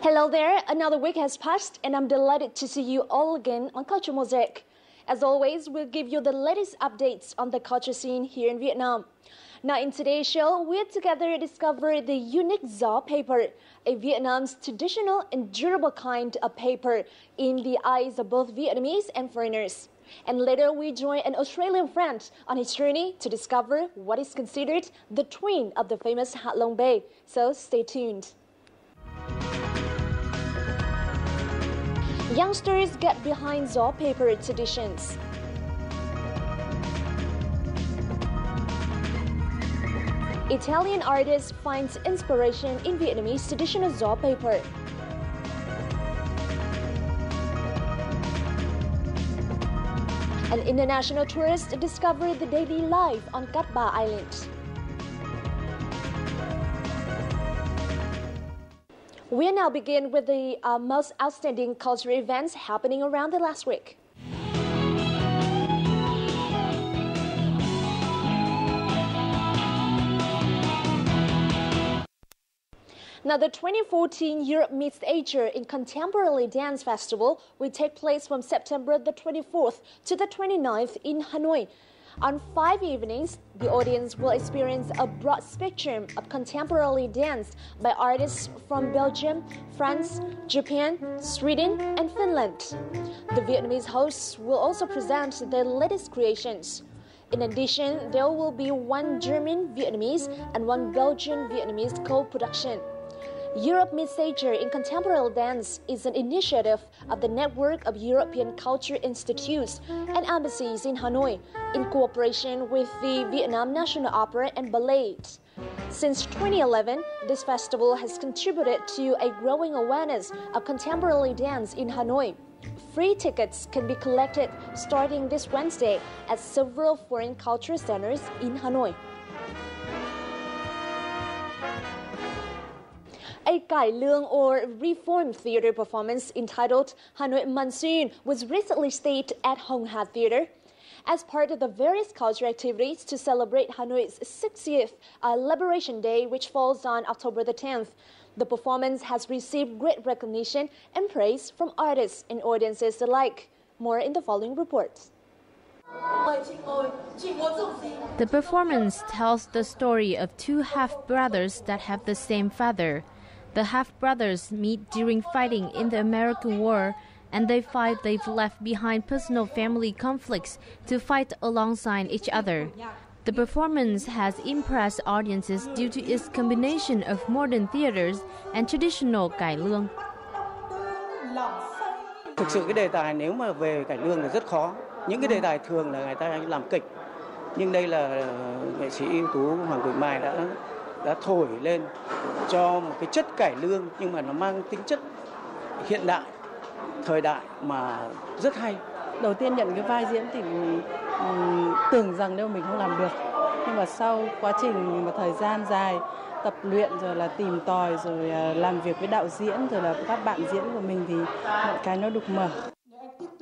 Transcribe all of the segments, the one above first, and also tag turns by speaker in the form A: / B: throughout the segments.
A: Hello there, another week has passed and I'm delighted to see you all again on Culture Mosaic. As always, we'll give you the latest updates on the culture scene here in Vietnam. Now in today's show, we'll together discover the unique gió paper, a Vietnam's traditional and durable kind of paper in the eyes of both Vietnamese and foreigners. And later we join an Australian friend on his journey to discover what is considered the twin of the famous Hạ Long Bay. So stay tuned. Youngsters get behind gió paper traditions. Italian artist finds inspiration in Vietnamese traditional gió paper. An international tourist discovered the daily life on Cat Ba Island. We now begin with the most outstanding cultural events happening around the last week. Now, the 2014 Europe Meets Asia in Contemporary Dance Festival will take place from September the 24th to the 29th in Hanoi. On 5 evenings, the audience will experience a broad spectrum of contemporary dance by artists from Belgium, France, Japan, Sweden, and Finland. The Vietnamese hosts will also present their latest creations. In addition, there will be one German-Vietnamese and one Belgian-Vietnamese co-production. Europe Meets Asia in Contemporary Dance is an initiative of the Network of European Culture Institutes and Embassies in Hanoi, in cooperation with the Vietnam National Opera and Ballet. Since 2011, this festival has contributed to a growing awareness of contemporary dance in Hanoi. Free tickets can be collected starting this Wednesday at several foreign culture centers in Hanoi. A cải lương or reformed theater performance entitled Hanoi Monsoon was recently staged at Hồng Hà Theater. As part of the various cultural activities to celebrate Hanoi's 60th Liberation Day, which falls on October the 10th, the performance has received great recognition and praise from artists and audiences alike. More in the following report.
B: The performance tells the story of two half-brothers that have the same father. The half-brothers meet during fighting in the American War, and they fight they've left behind personal family conflicts to fight alongside each other. The performance has impressed audiences due to its combination of modern theaters and traditional cải lương.
C: Thực sự cái đề tài nếu mà về cải lương là rất khó. Những cái đề tài thường là người ta làm kịch, nhưng đây là nghệ sĩ ưu tú Hoàng Tử Mai đã thổi lên cho một cái chất cải lương nhưng mà nó mang tính chất hiện đại, thời đại mà rất hay.
D: Đầu tiên nhận cái vai diễn thì tưởng rằng đâu mình không làm được, nhưng mà sau quá trình một thời gian dài tập luyện rồi là tìm tòi rồi làm việc với đạo diễn rồi là các bạn diễn của mình thì mọi cái nó được mở.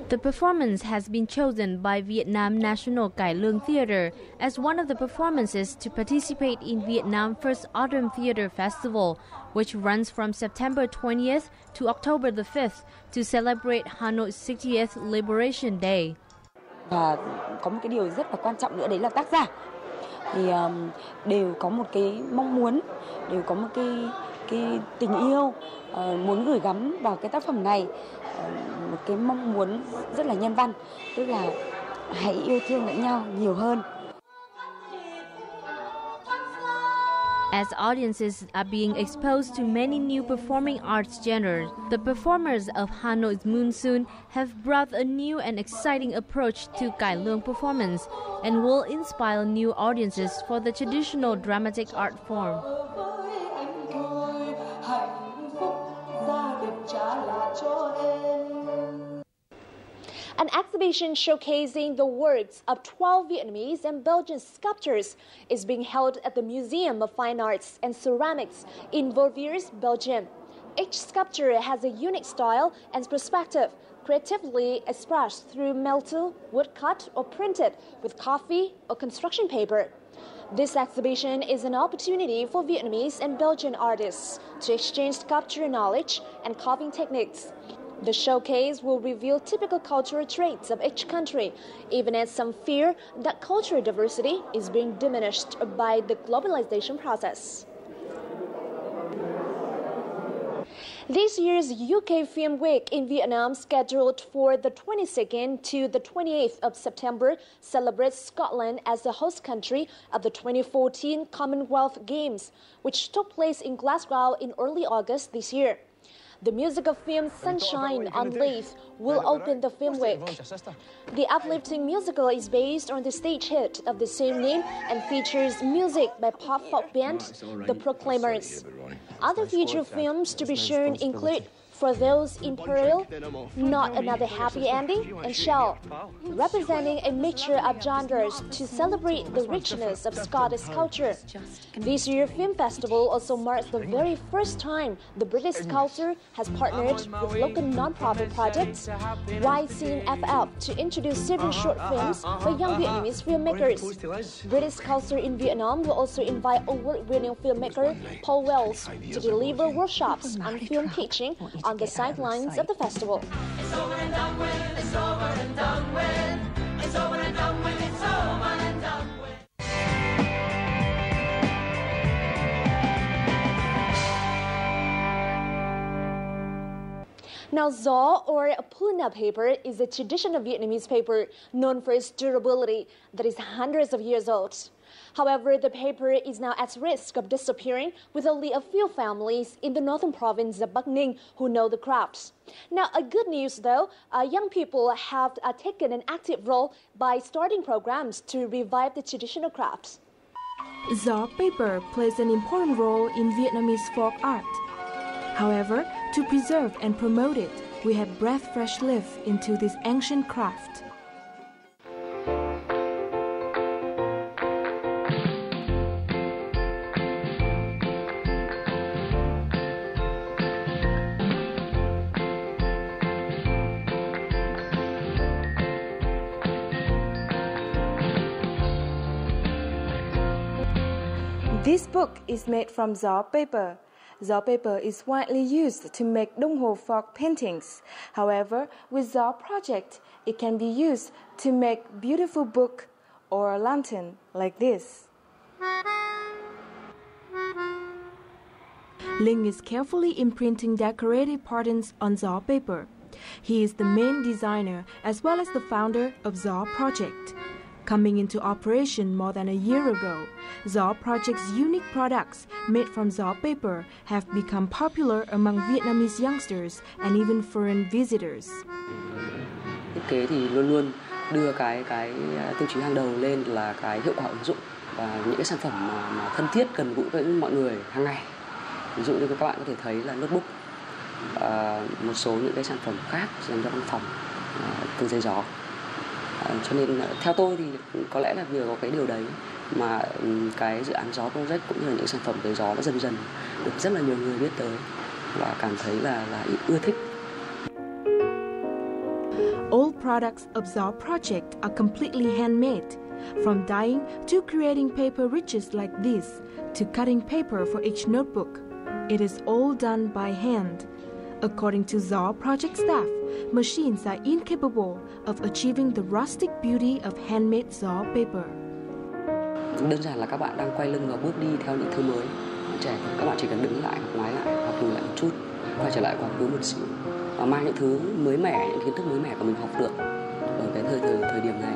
B: The performance has been chosen by Vietnam National Cải Lương Theatre as one of the performances to participate in Vietnam First Autumn Theatre Festival, which runs from September 20th to October the 5th to celebrate Hanoi's 60th Liberation Day.
E: Và có một cái điều rất là quan trọng nữa đấy là tác giả thì đều có một cái mong muốn, đều có một cái tình yêu muốn gửi gắm vào cái tác phẩm này, một cái mong muốn rất là nhân văn, tức là hãy yêu thương lẫn nhau nhiều hơn.
B: As audiences are being exposed to many new performing arts genres, the performers of Hanoi's Monsoon have brought a new and exciting approach to cải lương performance and will inspire new audiences for the traditional dramatic art form.
A: An exhibition showcasing the works of 12 Vietnamese and Belgian sculptors is being held at the Museum of Fine Arts and Ceramics in Verviers, Belgium. Each sculpture has a unique style and perspective, creatively expressed through melted, woodcut, or printed with coffee or construction paper. This exhibition is an opportunity for Vietnamese and Belgian artists to exchange sculpture knowledge and carving techniques. The showcase will reveal typical cultural traits of each country, even as some fear that cultural diversity is being diminished by the globalization process. This year's UK Film Week in Vietnam, scheduled for the 22nd to the 28th of September, celebrates Scotland as the host country of the 2014 Commonwealth Games, which took place in Glasgow in early August this year. The musical film Sunshine on Leith will open the film week. The uplifting musical is based on the stage hit of the same name and features music by pop folk band The Proclaimers. Other feature films to be shown include For Those in Peril, Not Another Happy Ending, and Shell, representing a mixture of genres to celebrate the richness of Scottish culture. This year's film festival also marks the very first time the British Council has partnered with local non-profit projects YCNFF to introduce several short films by young Vietnamese filmmakers. British Council in Vietnam will also invite award-winning filmmaker Paul Wells to deliver workshops on film teaching on the sidelines of the festival.
F: It's over and done with, it's over and done with, it's over and done with, it's over and done with.
A: Now, gió or puna paper is a traditional Vietnamese paper known for its durability that is hundreds of years old. However, the paper is now at risk of disappearing, with only a few families in the northern province of Bắc Ninh who know the crafts. Now, a good news though, young people have taken an active role by starting programs to revive the traditional crafts.
G: Gió paper plays an important role in Vietnamese folk art. However, to preserve and promote it, we have breathed fresh life into this ancient craft. This book is made from gió paper. Gió paper is widely used to make đồng hồ folk paintings. However, with gió project, it can be used to make beautiful book or a lantern like this. Linh is carefully imprinting decorative patterns on gió paper. He is the main designer as well as the founder of gió project. Coming into operation more than a year ago, gió project's unique products made from gió paper have become popular among Vietnamese youngsters and even foreign visitors.
H: Thiết kế thì luôn luôn đưa cái tiêu chí hàng đầu lên là cái hiệu quả ứng dụng và những cái sản phẩm mà thân thiết gần gũi với mọi người hàng ngày. Ví dụ như các bạn có thể thấy là notebook, một số những cái sản phẩm khác dành cho văn phòng từ giấy gió. Cho nên theo tôi thì có lẽ là nhờ có cái điều đấy mà cái dự án gió project cũng như là những sản phẩm giấy gió đã dần dần được rất là nhiều người biết tới và cảm thấy là ưa thích.
G: All products of gió project are completely handmade, from dyeing to creating paper riches like this to cutting paper for each notebook. It is all done by hand. According to gió project staff, machines are incapable of achieving the rustic beauty of handmade gió paper.
H: Đơn giản là các bạn đang quay lưng và bước đi theo những thứ mới. Trẻ các bạn chỉ cần đứng lại, ngoái lại hoặc lùi lại một chút, quay trở lại quá khứ một xíu và mang những thứ mới mẻ, những kiến thức mới mẻ của mình học được ở cái thời điểm này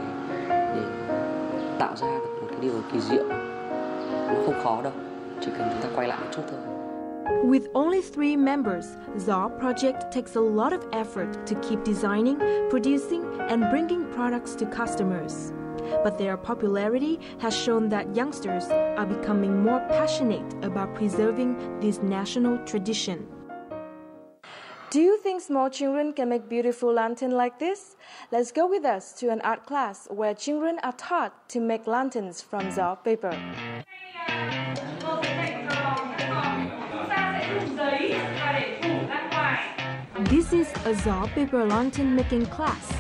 H: để tạo ra được một cái điều kỳ diệu. Nó không khó đâu, chỉ cần chúng ta quay lại một chút thôi.
G: With only 3 members, gió project takes a lot of effort to keep designing, producing, and bringing products to customers. But their popularity has shown that youngsters are becoming more passionate about preserving this national tradition. Do you think small children can make beautiful lanterns like this? Let's go with us to an art class where children are taught to make lanterns from gió paper. This is a gió paper lantern making class.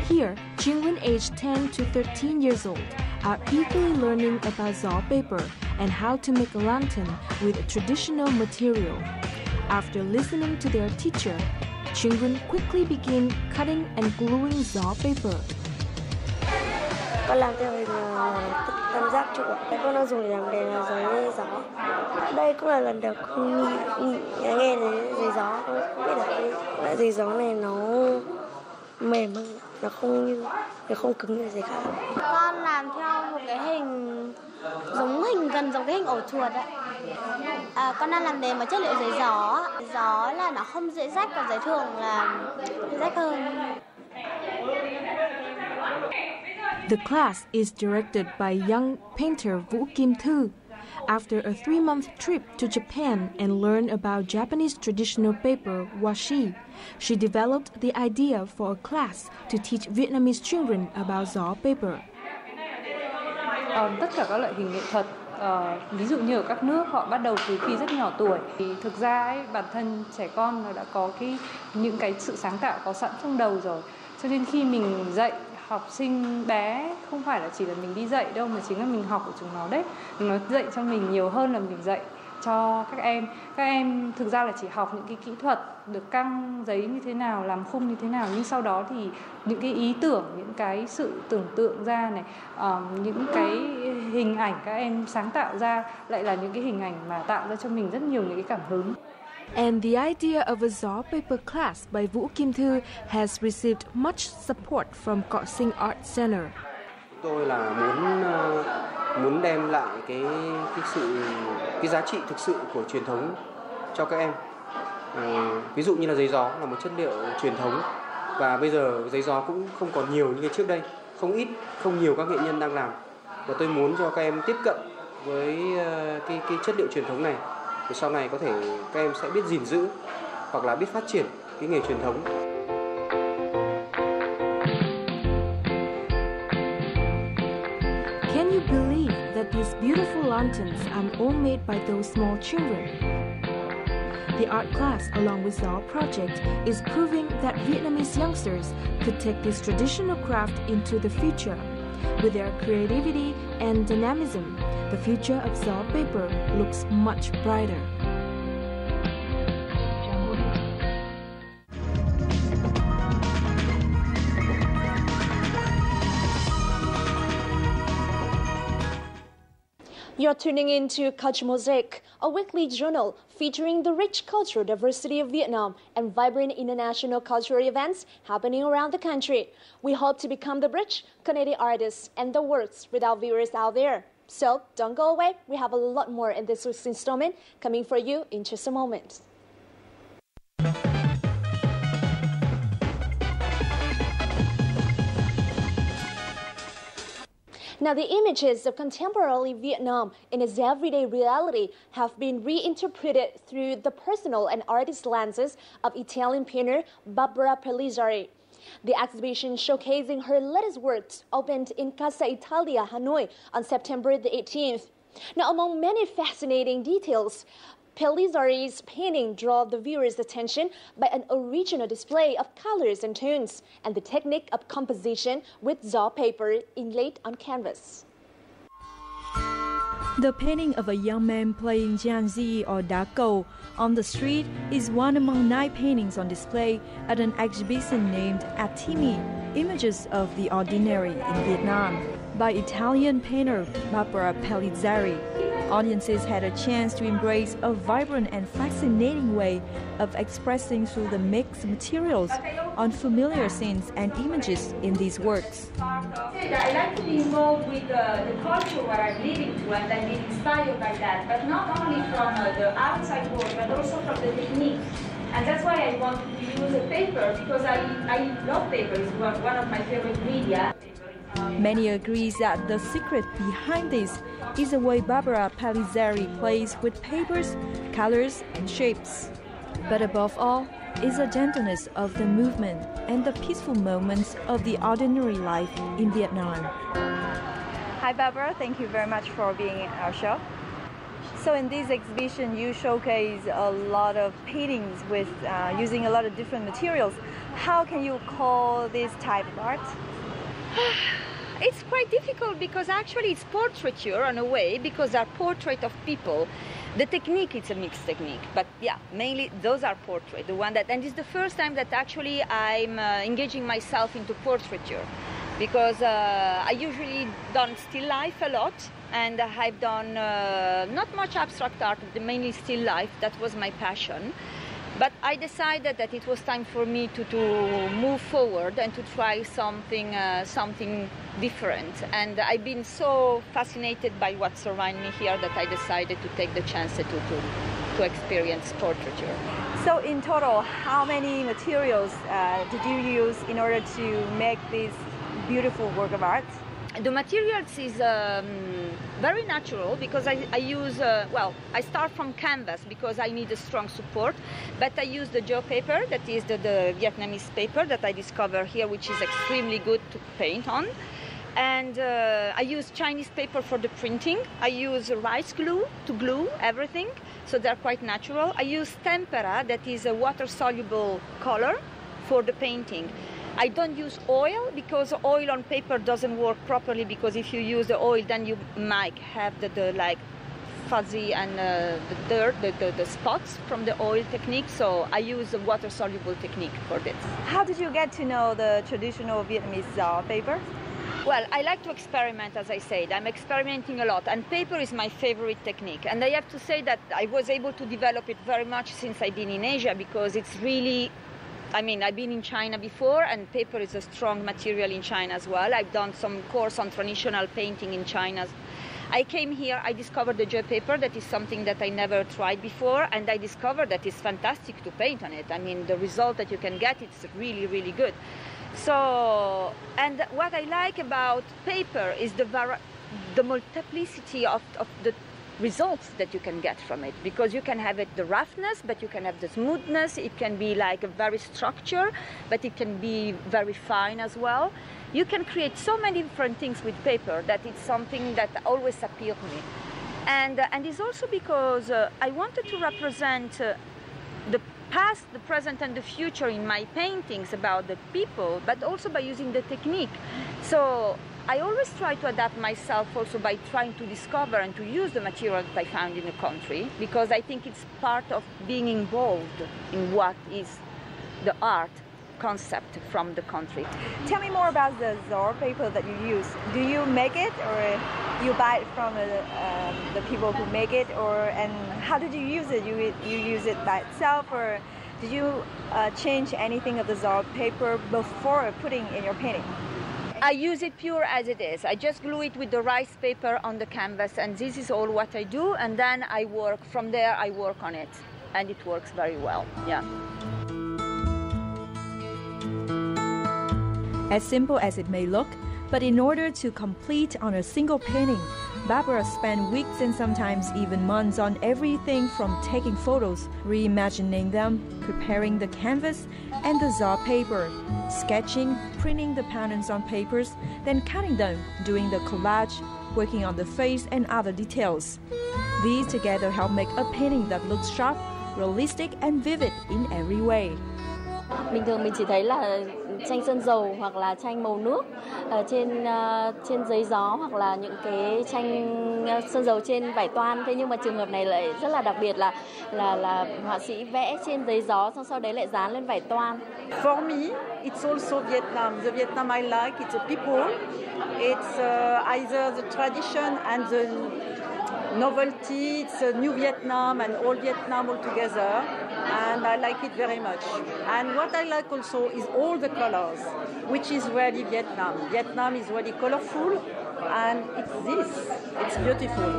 G: Here, children aged 10 to 13 years old are eagerly learning about gió paper and how to make a lantern with traditional material. After listening to their teacher, children quickly begin cutting and gluing gió paper.
I: Con làm theo hình tam giác trụ. Con đang dùng để làm đèn là giấy gió. Đây cũng là lần đầu con nghe thấy giấy gió. Con không biết là giấy gió này nó mềm hơn, nó không cứng như giấy khác. Con làm theo một cái hình gần giống cái hình ổ chuột ạ. Con đang làm đèn bằng chất liệu giấy gió. Gió là nó không dễ rách, còn giấy thường là dễ rách hơn.
G: The class is directed by young painter Vũ Kim Thư. After a 3-month trip to Japan and learn about Japanese traditional paper washi, she developed the idea for a class to teach Vietnamese children about gió paper.
J: Tất cả các loại hình nghệ thuật, ví dụ như ở các nước họ bắt đầu từ khi rất nhỏ tuổi. Thì thực ra ấy, bản thân trẻ con nó đã có những cái sự sáng tạo có sẵn trong đầu rồi. Cho nên khi mình dạy học sinh bé không phải là chỉ là mình đi dạy đâu, mà chính là mình học của chúng nó đấy. Nó dạy cho mình nhiều hơn là mình dạy cho các em. Các em thực ra là chỉ học những cái kỹ thuật được căng giấy như thế nào, làm khung như thế nào, nhưng sau đó thì những cái ý tưởng, những cái sự tưởng tượng ra này, những cái hình ảnh các em sáng tạo ra lại là những cái hình ảnh mà tạo ra cho mình rất nhiều những cái cảm hứng.
G: And the idea of a gió paper class by Vũ Kim Thư has received much support from Cọ Sinh Art Center.
K: Tôi là muốn đem lại cái giá trị thực sự của truyền thống cho các em. Ví dụ như là giấy gió là một chất liệu truyền thống, và bây giờ giấy gió cũng không còn nhiều như trước đây, không nhiều các nghệ nhân đang làm, và tôi muốn cho các em tiếp cận với cái chất liệu truyền thống này. Thì sau này có thể các em sẽ biết gìn giữ hoặc là biết phát triển cái nghề truyền thống.
G: Can you believe that these beautiful lanterns are all made by those small children? The art class, along with gió project, is proving that Vietnamese youngsters could take this traditional craft into the future. With their creativity and dynamism, the future of gió paper looks much brighter.
A: You're tuning in to Mosaic, a weekly journal featuring the rich cultural diversity of Vietnam and vibrant international cultural events happening around the country. We hope to become the bridge, connecting artists and the works with our viewers out there. So don't go away. We have a lot more in this week's installment coming for you in just a moment. Now, the images of contemporary Vietnam in its everyday reality have been reinterpreted through the personal and artist lenses of Italian painter Barbara Pellizzari. The exhibition showcasing her latest works opened in Casa Italia, Hanoi on September the 18th. Now, among many fascinating details, Pellizzari's painting draw the viewer's attention by an original display of colors and tones and the technique of composition with gió paper inlaid on canvas.
L: The painting of a young man playing jiangzi or đá cầu on the street is one among 9 paintings on display at an exhibition named Atimi, Images of the Ordinary in Vietnam, by Italian painter Barbara Pellizzari. Audiences had a chance to embrace a vibrant and fascinating way of expressing through the mixed materials unfamiliar scenes and images in these works.
M: I like to be involved with the culture where I'm living to, and I'm being inspired by that, but not only from the outside world, but also from the technique. And that's why I wanted to use a paper, because I love paper. It's one of my favorite media.
L: Many agree that the secret behind this is the way Barbara Pellizzari plays with papers, colors, and shapes. But above all, is the gentleness of the movement and the peaceful moments of the ordinary life in Vietnam.
N: Hi Barbara, thank you very much for being in our show. So in this exhibition you showcase a lot of paintings with using a lot of different materials. How can you call this type of art?
O: It's quite difficult because actually it's portraiture in a way, because they're portrait of people. The technique, it's a mixed technique, but yeah, mainly those are portrait. The one that, and it's the first time that actually I'm engaging myself into portraiture, because I usually done still life a lot, and I've done not much abstract art, mainly still life. That was my passion. But I decided that it was time for me to move forward and to try something different. And I've been so fascinated by what surrounds me here that I decided to take the chance to experience portraiture.
N: So in total, how many materials did you use in order to make this beautiful work of art?
O: The materials is very natural, because I use, I start from canvas because I need a strong support, but I use the gel paper, that is the Vietnamese paper that I discovered here, which is extremely good to paint on. And I use Chinese paper for the printing. I use rice glue to glue everything, so they're quite natural. I use tempera, that is a water-soluble color, for the painting. I don't use oil, because oil on paper doesn't work properly, because if you use the oil, then you might have the like fuzzy and the dirt, the spots from the oil technique. So I use a water-soluble technique for this.
N: How did you get to know the traditional Vietnamese paper?
O: Well, I like to experiment, as I said. I'm experimenting a lot, and paper is my favorite technique. And I have to say that I was able to develop it very much since I've been in Asia, because it's really, I've been in China before, and paper is a strong material in China as well. I've done some course on traditional painting in China. I came here, I discovered the gel paper, that is something that I never tried before, and I discovered that it's fantastic to paint on it. The result that you can get, it's really, really good. So, and what I like about paper is the multiplicity of the results that you can get from it, because you can have the roughness, but you can have the smoothness. It can be like a very structure, but it can be very fine as well. You can create so many different things with paper that it's something that always appealed to me. And it's also because I wanted to represent the past, the present, and the future in my paintings about the people, but also by using the technique. So I always try to adapt myself also by trying to discover and to use the material that I found in the country, because I think it's part of being involved in what is the art concept from the country.
N: Tell me more about the Zor paper that you use. Do you make it, or you buy it from the people who make it, and how did you use it? You use it by itself, or did you change anything of the Zor paper before putting in your painting?
O: I use it pure as it is. I just glue it with the rice paper on the canvas, and this is all what I do, and then I work from there. I work on it, and it works very well. Yeah.
L: As simple as it may look, but in order to complete on a single painting, Barbara spent weeks and sometimes even months on everything from taking photos, reimagining them, preparing the canvas and the Zor paper, sketching, printing the patterns on papers, then cutting them, doing the collage, working on the face and other details. These together help make a painting that looks sharp, realistic and vivid in every way.
P: Bình thường mình chỉ thấy là tranh sơn dầu hoặc là tranh màu nước trên giấy gió, hoặc là những cái tranh sơn dầu trên vải toan. Thế nhưng mà trường hợp này lại rất là đặc biệt là họa sĩ vẽ trên giấy gió, xong sau đấy lại dán lên vải toan.
Q: For me, it's also Vietnam. The Vietnam I like, it's the people. It's either the tradition and the novelty. It's a new Vietnam and old Vietnam all together, and I like it very much. And what I like also is all the colors, which is really Vietnam. Vietnam is really colorful, and it's beautiful.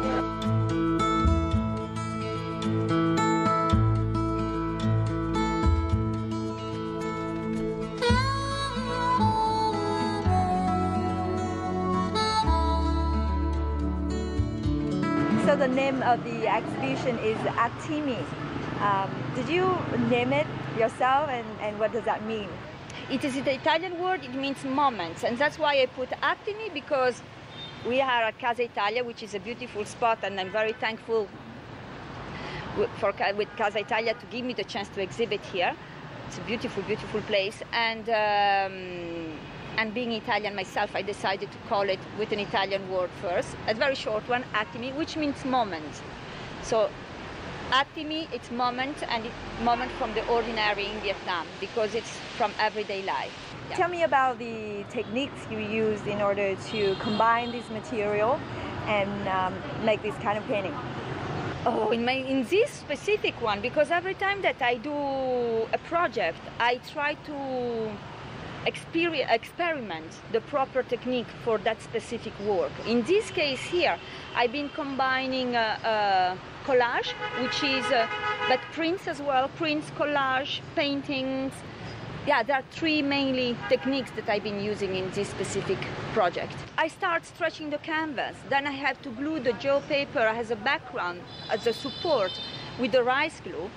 N: So the name of the exhibition is Attimi. Did you name it yourself, and what does that mean?
O: It is an Italian word, it means moments, and that's why I put Attimi, because we are at Casa Italia, which is a beautiful spot, and I'm very thankful with Casa Italia to give me the chance to exhibit here. It's a beautiful, beautiful place, and And being Italian myself, I decided to call it with an Italian word first, a very short one, attimi, which means moment. So attimi, it's moment, and it's moment from the ordinary in Vietnam, because it's from everyday life. Yeah.
N: Tell me about the techniques you used in order to combine this material and make this kind of painting.
O: Oh, in this specific one, because every time that I do a project, I try to experiment the proper technique for that specific work. In this case here, I've been combining collage, which is, but prints as well, prints, collage, paintings. Yeah, there are three mainly techniques that I've been using in this specific project. I start stretching the canvas, then I have to glue the gel paper as a background, as a support with the rice glue.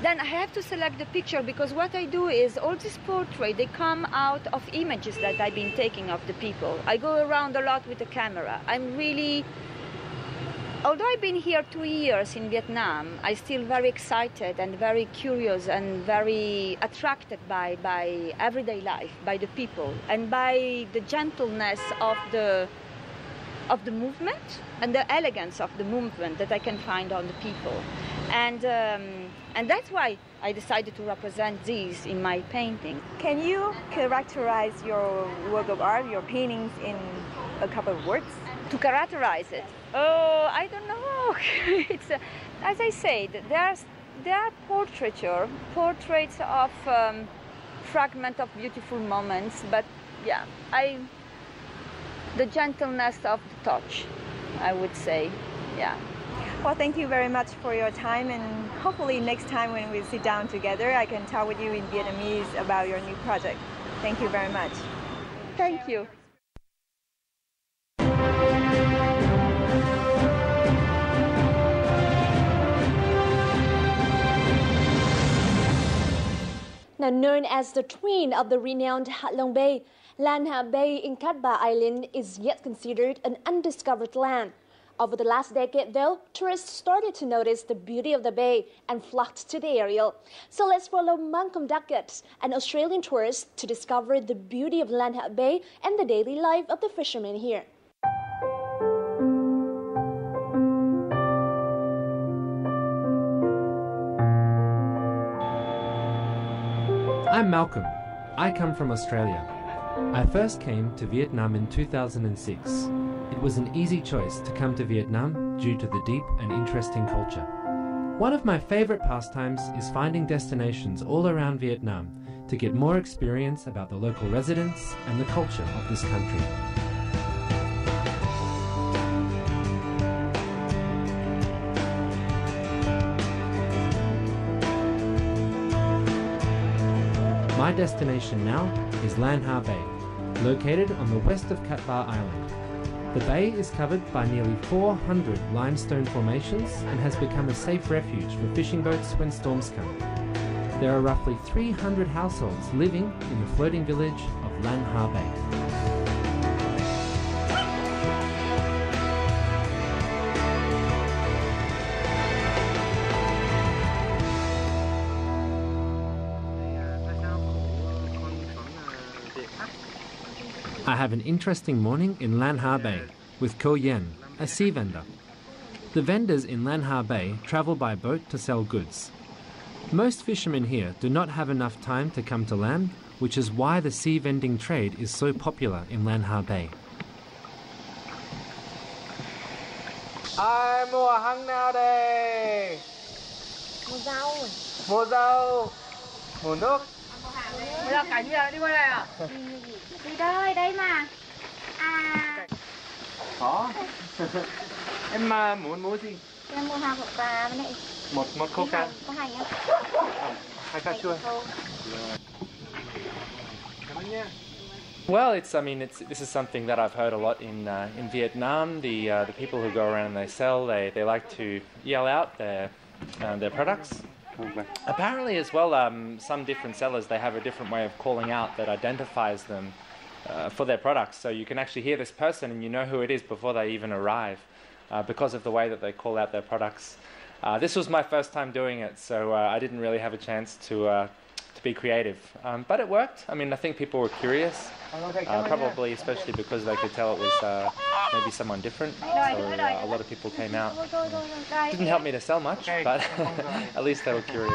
O: Then I have to select the picture, because what I do is all these portraits, they come out of images that I've been taking of the people. I go around a lot with the camera. I'm really, although I've been here 2 years in Vietnam, I'm still very excited and very curious and very attracted by everyday life, by the people, and by the gentleness of the movement and the elegance of the movement that I can find on the people. And that's why I decided to represent these in my painting.
N: Can you characterize your work of art, your paintings, in a couple of words?
O: To characterize it? Oh, I don't know. It's as I said, there are portraits of fragments of beautiful moments, but yeah, the gentleness of the touch, I would say, yeah.
N: Well, thank you very much for your time, and hopefully next time when we sit down together, I can talk with you in Vietnamese about your new project. Thank you very much.
O: Thank you.
A: Now known as the twin of the renowned Hạ Long Bay, Lan Ha Bay in Cat Ba Island is yet considered an undiscovered land. Over the last decade, though, tourists started to notice the beauty of the bay and flocked to the area. So let's follow Malcolm Duckett, an Australian tourist, to discover the beauty of Lan Ha Bay and the daily life of the fishermen here.
R: I'm Malcolm. I come from Australia. I first came to Vietnam in 2006. It was an easy choice to come to Vietnam due to the deep and interesting culture. One of my favorite pastimes is finding destinations all around Vietnam to get more experience about the local residents and the culture of this country. My destination now is Lan Ha Bay, located on the west of Cat Ba Island. The bay is covered by nearly 400 limestone formations and has become a safe refuge for fishing boats when storms come. There are roughly 300 households living in the floating village of Lan Ha Bay. I have an interesting morning in Lan Ha Bay with Ko Yen, a sea vendor. The vendors in Lan Ha Bay travel by boat to sell goods. Most fishermen here do not have enough time to come to land, which is why the sea vending trade is so popular in Lan Ha Bay.
S: Ai mua hàng nào đây?
T: Mua rau.
S: Mua rau. Mua nước.
T: Bây giờ cảnh giờ đi qua đây à? Đi đây, đây mà. À.
S: Có. Em muốn mua gì?
T: Em mua hàng coca với lại
S: một coca.
T: Có hành không?
S: Hai cà chua.
U: Well, this is something that I've heard a lot in Vietnam. The people who go around and they sell, they like to yell out their products. Apparently as well, some different sellers, they have a different way of calling out that identifies them for their products. So you can actually hear this person and you know who it is before they even arrive because of the way that they call out their products. This was my first time doing it, so I didn't really have a chance to be creative. But it worked. I mean, I think people were curious, probably especially because they could tell it was maybe someone different. So a lot of people came out. Didn't help me to sell much, but at least they were curious.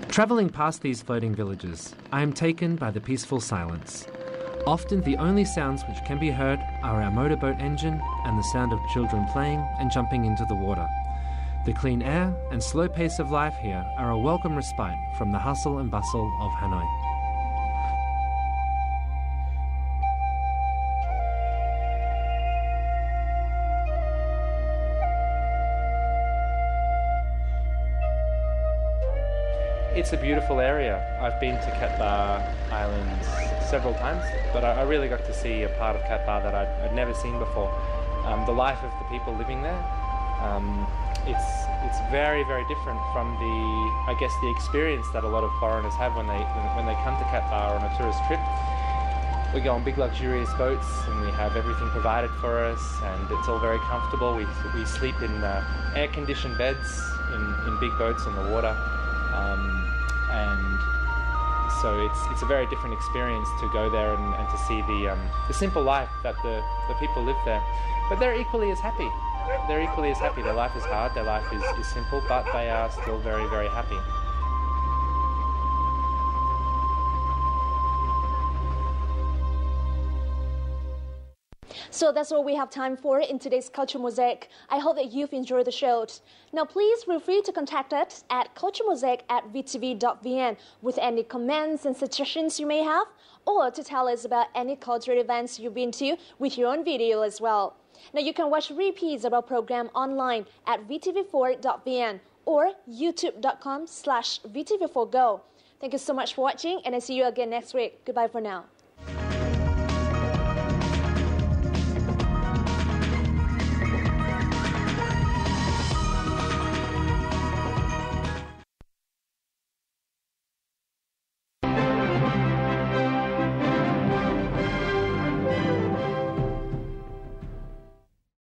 R: Travelling past these floating villages, I am taken by the peaceful silence. Often the only sounds which can be heard are our motorboat engine and the sound of children playing and jumping into the water. The clean air and slow pace of life here are a welcome respite from the hustle and bustle of Hanoi.
U: It's a beautiful area. I've been to Cat Ba Islands several times, but I really got to see a part of Cat Ba that I'd never seen before. The life of the people living there, it's very, very different from the experience that a lot of foreigners have when they come to Cat Ba on a tourist trip. We go on big luxurious boats and we have everything provided for us, and it's all very comfortable. We sleep in air-conditioned beds in big boats on the water. And so it's a very different experience to go there and to see the simple life that the people live there. But they're equally as happy. They're equally as happy. Their life is hard, their life is simple, but they are still very, very happy.
A: So that's all we have time for in today's Culture Mosaic. I hope that you've enjoyed the show. Now please feel free to contact us at culturemosaic@vtv.vn with any comments and suggestions you may have, or to tell us about any cultural events you've been to with your own video as well. Now you can watch repeats of our program online at vtv4.vn or youtube.com/vtv4go. Thank you so much for watching, and I see you again next week. Goodbye for now.